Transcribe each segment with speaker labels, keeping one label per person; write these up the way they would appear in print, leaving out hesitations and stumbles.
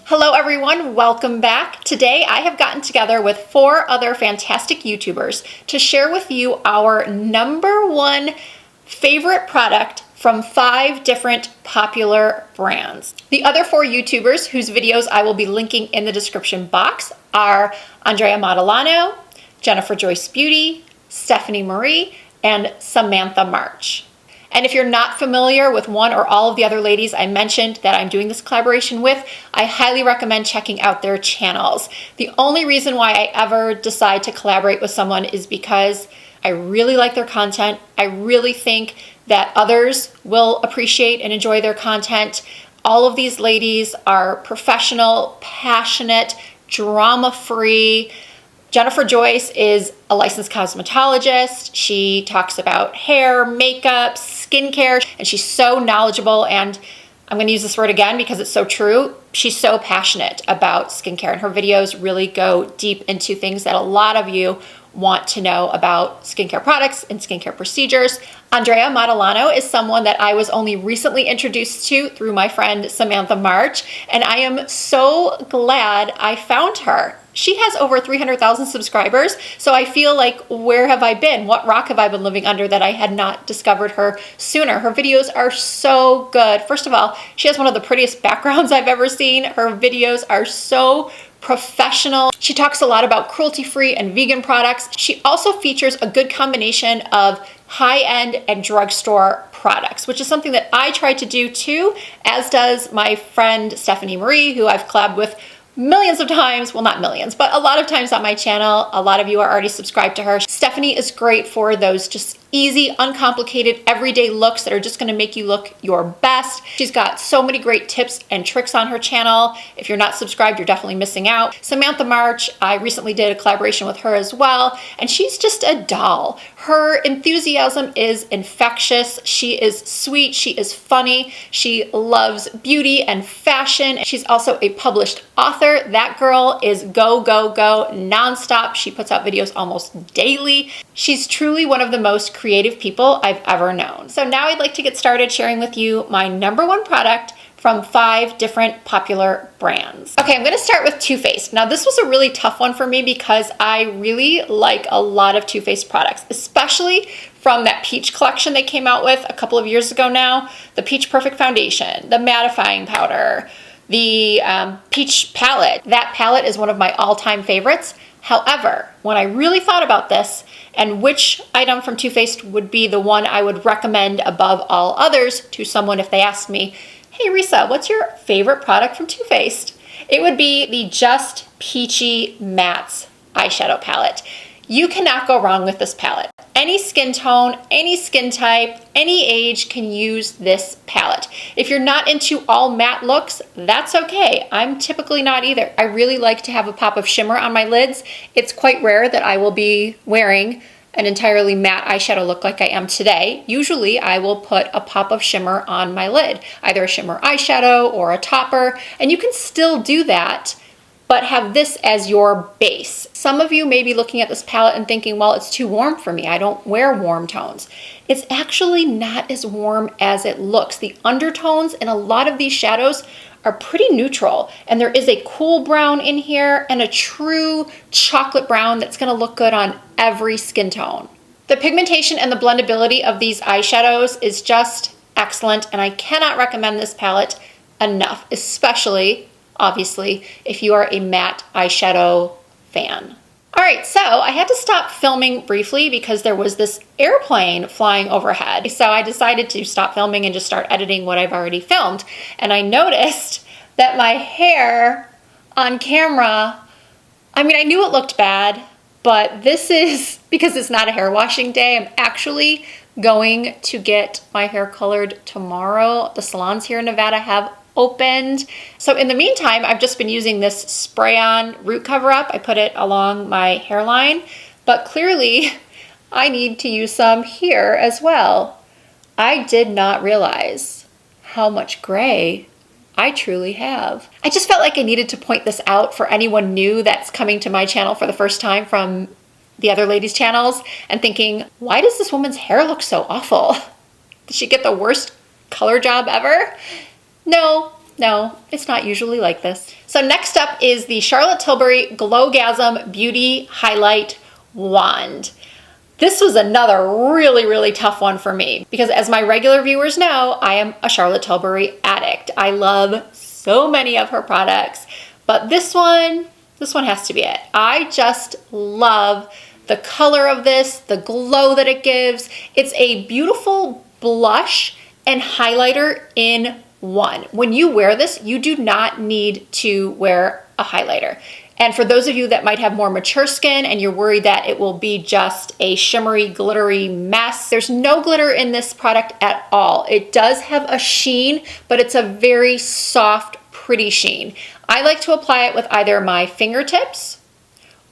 Speaker 1: Hello everyone, welcome back. Today I have gotten together with 4 other fantastic YouTubers to share with you our #1 favorite product from 5 different popular brands. The other 4 YouTubers whose videos I will be linking in the description box are Andrea Modellano, Jennifer Joyce Beauty, Stephanie Marie, and Samantha March. And if you're not familiar with one or all of the other ladies I mentioned that I'm doing this collaboration with, I highly recommend checking out their channels. The only reason why I ever decide to collaborate with someone is because I really like their content. I really think that others will appreciate and enjoy their content. All of these ladies are professional, passionate, drama-free. Jennifer Joyce is a licensed cosmetologist. She talks about hair, makeup, skincare, and she's so knowledgeable, and I'm going to use this word again because it's so true. She's so passionate about skincare, and her videos really go deep into things that a lot of you want to know about skincare products and skincare procedures. Andrea Modellano is someone that I was only recently introduced to through my friend Samantha March, and I am so glad I found her. She has over 300,000 subscribers, so I feel like, where have I been? What rock have I been living under that I had not discovered her sooner? Her videos are so good. First of all, she has one of the prettiest backgrounds I've ever seen. Her videos are so professional. She talks a lot about cruelty-free and vegan products. She also features a good combination of high-end and drugstore products, which is something that I try to do too, as does my friend Stephanie Marie, who I've collabed with millions of times. Well, not millions, but a lot of times on my channel. A lot of you are already subscribed to her. Stephanie is great for those just easy, uncomplicated, everyday looks that are just gonna make you look your best. She's got so many great tips and tricks on her channel. If you're not subscribed, you're definitely missing out. Samantha March, I recently did a collaboration with her as well, and she's just a doll. Her enthusiasm is infectious. She is sweet, she is funny, she loves beauty and fashion. She's also a published author. That girl is go, go, go nonstop. She puts out videos almost daily. She's truly one of the most creative people I've ever known. So now I'd like to get started sharing with you my #1 product from 5 different popular brands. Okay, I'm gonna start with Too Faced. Now this was a really tough one for me because I really like a lot of Too Faced products, especially from that Peach collection they came out with a couple of years ago now. The Peach Perfect Foundation, the mattifying powder, the Peach palette. That palette is one of my all-time favorites. However, when I really thought about this and which item from Too Faced would be the one I would recommend above all others to someone if they asked me, hey Risa, what's your favorite product from Too Faced? It would be the Just Peachy Mattes eyeshadow palette. You cannot go wrong with this palette. Any skin tone, any skin type, any age can use this palette. If you're not into all matte looks, that's okay. I'm typically not either. I really like to have a pop of shimmer on my lids. It's quite rare that I will be wearing an entirely matte eyeshadow look like I am today. Usually I will put a pop of shimmer on my lid, either a shimmer eyeshadow or a topper, and you can still do that, but have this as your base. Some of you may be looking at this palette and thinking, well, it's too warm for me. I don't wear warm tones. It's actually not as warm as it looks. The undertones in a lot of these shadows are pretty neutral, and there is a cool brown in here and a true chocolate brown that's gonna look good on every skin tone. The pigmentation and the blendability of these eyeshadows is just excellent, and I cannot recommend this palette enough, especially obviously if you are a matte eyeshadow fan. All right, so I had to stop filming briefly because there was this airplane flying overhead. So I decided to stop filming and just start editing what I've already filmed. And I noticed that my hair on camera, I mean, I knew it looked bad, but this is, because it's not a hair washing day, I'm actually going to get my hair colored tomorrow. The salons here in Nevada have opened. So in the meantime, I've just been using this spray-on root cover-up. I put it along my hairline, but clearly I need to use some here as well. I did not realize how much gray I truly have. I just felt like I needed to point this out for anyone new that's coming to my channel for the first time from the other ladies' channels and thinking, why does this woman's hair look so awful? Did she get the worst color job ever? No, No, it's not usually like this. So next up is the Charlotte Tilbury Glowgasm Beauty Highlight Wand. This was another really, really tough one for me because as my regular viewers know, I am a Charlotte Tilbury addict. I love so many of her products, but this one has to be it. I just love the color of this, the glow that it gives. It's a beautiful blush and highlighter in one. When you wear this, you do not need to wear a highlighter. And for those of you that might have more mature skin and you're worried that it will be just a shimmery, glittery mess, there's no glitter in this product at all. It does have a sheen, but it's a very soft, pretty sheen. I like to apply it with either my fingertips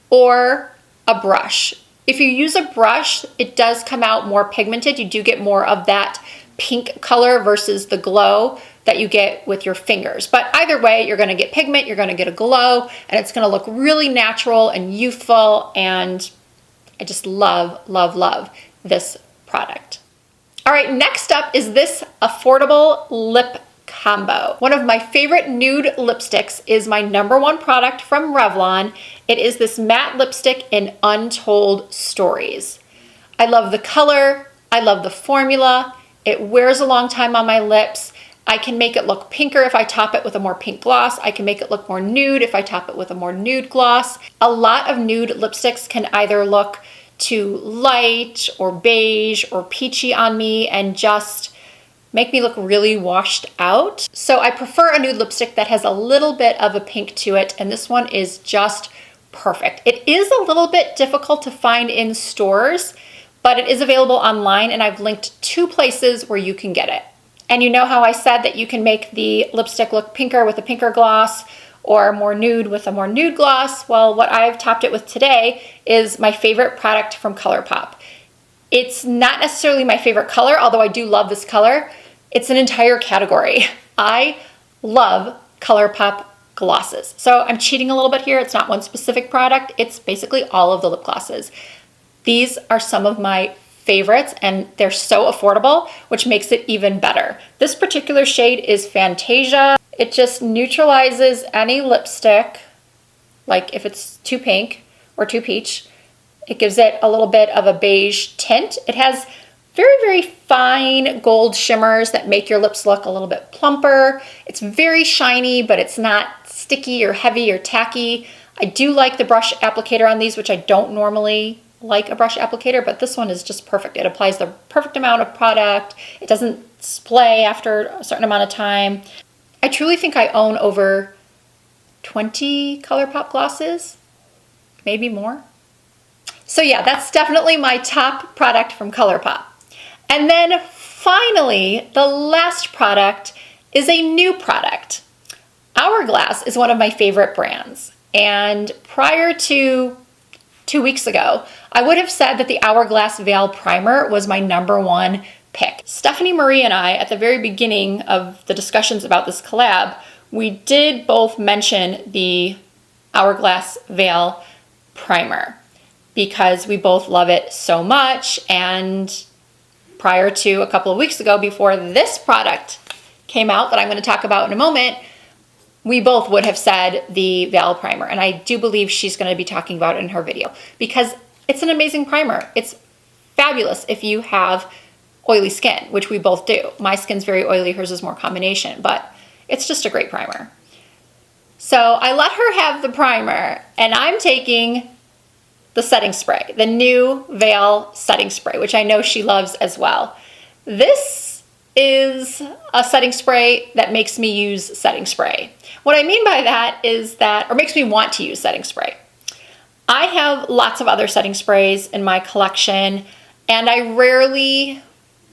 Speaker 1: or a brush. If you use a brush, it does come out more pigmented. You do get more of that pink color versus the glow that you get with your fingers. But either way, you're gonna get pigment, you're gonna get a glow, and it's gonna look really natural and youthful, and I just love, love, love this product. All right, next up is this affordable lip combo. One of my favorite nude lipsticks is my #1 product from Revlon. It is this matte lipstick in Untold Stories. I love the color, I love the formula, it wears a long time on my lips. I can make it look pinker if I top it with a more pink gloss. I can make it look more nude if I top it with a more nude gloss. A lot of nude lipsticks can either look too light or beige or peachy on me and just make me look really washed out. So I prefer a nude lipstick that has a little bit of a pink to it, and this one is just perfect. It is a little bit difficult to find in stores, but it is available online, and I've linked 2 places where you can get it. And you know how I said that you can make the lipstick look pinker with a pinker gloss or more nude with a more nude gloss? Well, what I've topped it with today is my favorite product from ColourPop. It's not necessarily my favorite color, although I do love this color. It's an entire category. I love ColourPop glosses. So I'm cheating a little bit here. It's not one specific product. It's basically all of the lip glosses. These are some of my favorites, and they're so affordable, which makes it even better. This particular shade is Fantasia. It just neutralizes any lipstick, like if it's too pink or too peach. It gives it a little bit of a beige tint. It has very, very fine gold shimmers that make your lips look a little bit plumper. It's very shiny, but it's not sticky or heavy or tacky. I do like the brush applicator on these, which I don't normally like a brush applicator, but this one is just perfect. It applies the perfect amount of product. It doesn't splay after a certain amount of time. I truly think I own over 20 ColourPop glosses, maybe more. So yeah, that's definitely my top product from ColourPop. And then finally, the last product is a new product. Hourglass is one of my favorite brands. And prior to 2 weeks ago, I would have said that the Hourglass Veil Primer was my #1 pick. Stephanie Marie and I, at the very beginning of the discussions about this collab, we did both mention the Hourglass Veil Primer because we both love it so much. And prior to a couple of weeks ago, before this product came out that I'm going to talk about in a moment, we both would have said the Veil Primer, and I do believe she's going to be talking about it in her video because it's an amazing primer. It's fabulous if you have oily skin, which we both do. My skin's very oily, hers is more combination, but it's just a great primer. So I let her have the primer, and I'm taking the setting spray, the new Veil setting spray, which I know she loves as well. This is a setting spray that makes me use setting spray. What I mean by that is that, or makes me want to use setting spray. I have lots of other setting sprays in my collection, and I rarely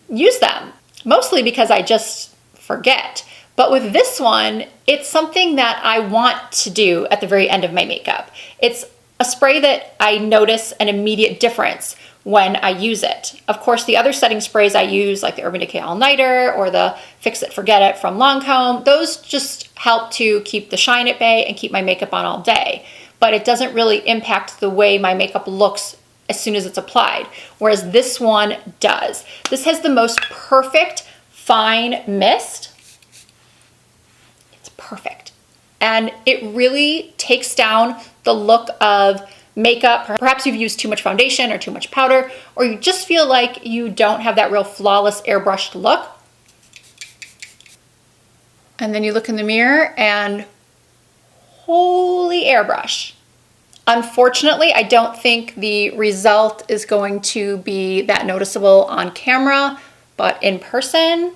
Speaker 1: use them, mostly because I just forget. But with this one, it's something that I want to do at the very end of my makeup. It's a spray that I notice an immediate difference when I use it. Of course, the other setting sprays I use, like the Urban Decay All Nighter or the Fix It Forget It from Lancome, those just help to keep the shine at bay and keep my makeup on all day. But it doesn't really impact the way my makeup looks as soon as it's applied, whereas this one does. This has the most perfect fine mist. It's and it really takes down the look of makeup. Perhaps you've used too much foundation or too much powder, or you just feel like you don't have that real flawless airbrushed look. And then you look in the mirror and holy airbrush. Unfortunately, I don't think the result is going to be that noticeable on camera, but in person,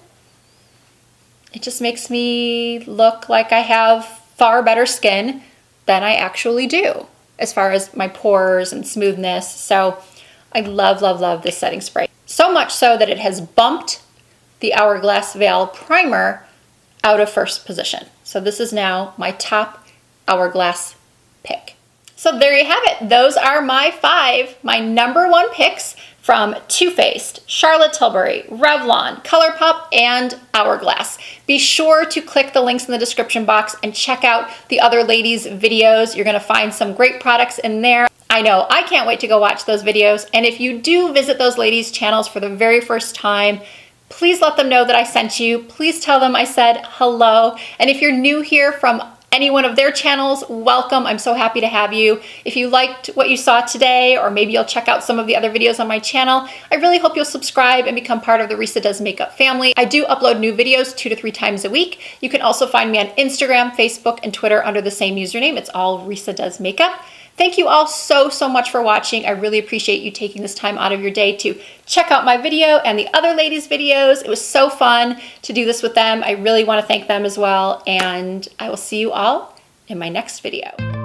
Speaker 1: it just makes me look like I have far better skin than I actually do as far as my pores and smoothness. So I love, love, love this setting spray. So much so that it has bumped the Hourglass Veil Primer out of first position. So this is now my top Hourglass pick. So there you have it. Those are my 5, my number 1 picks from Too Faced, Charlotte Tilbury, Revlon, ColourPop, and Hourglass. Be sure to click the links in the description box and check out the other ladies' videos. You're gonna find some great products in there. I know, I can't wait to go watch those videos. And if you do visit those ladies' channels for the very first time, please let them know that I sent you. Please tell them I said hello. And if you're new here from any one of their channels, welcome. I'm so happy to have you. If you liked what you saw today, or maybe you'll check out some of the other videos on my channel, I really hope you'll subscribe and become part of the Risa Does Makeup family. I do upload new videos 2 to 3 times a week. You can also find me on Instagram, Facebook, and Twitter under the same username. It's all Risa Does Makeup. Thank you all so, so much for watching. I really appreciate you taking this time out of your day to check out my video and the other ladies' videos. It was so fun to do this with them. I really want to thank them as well. And I will see you all in my next video.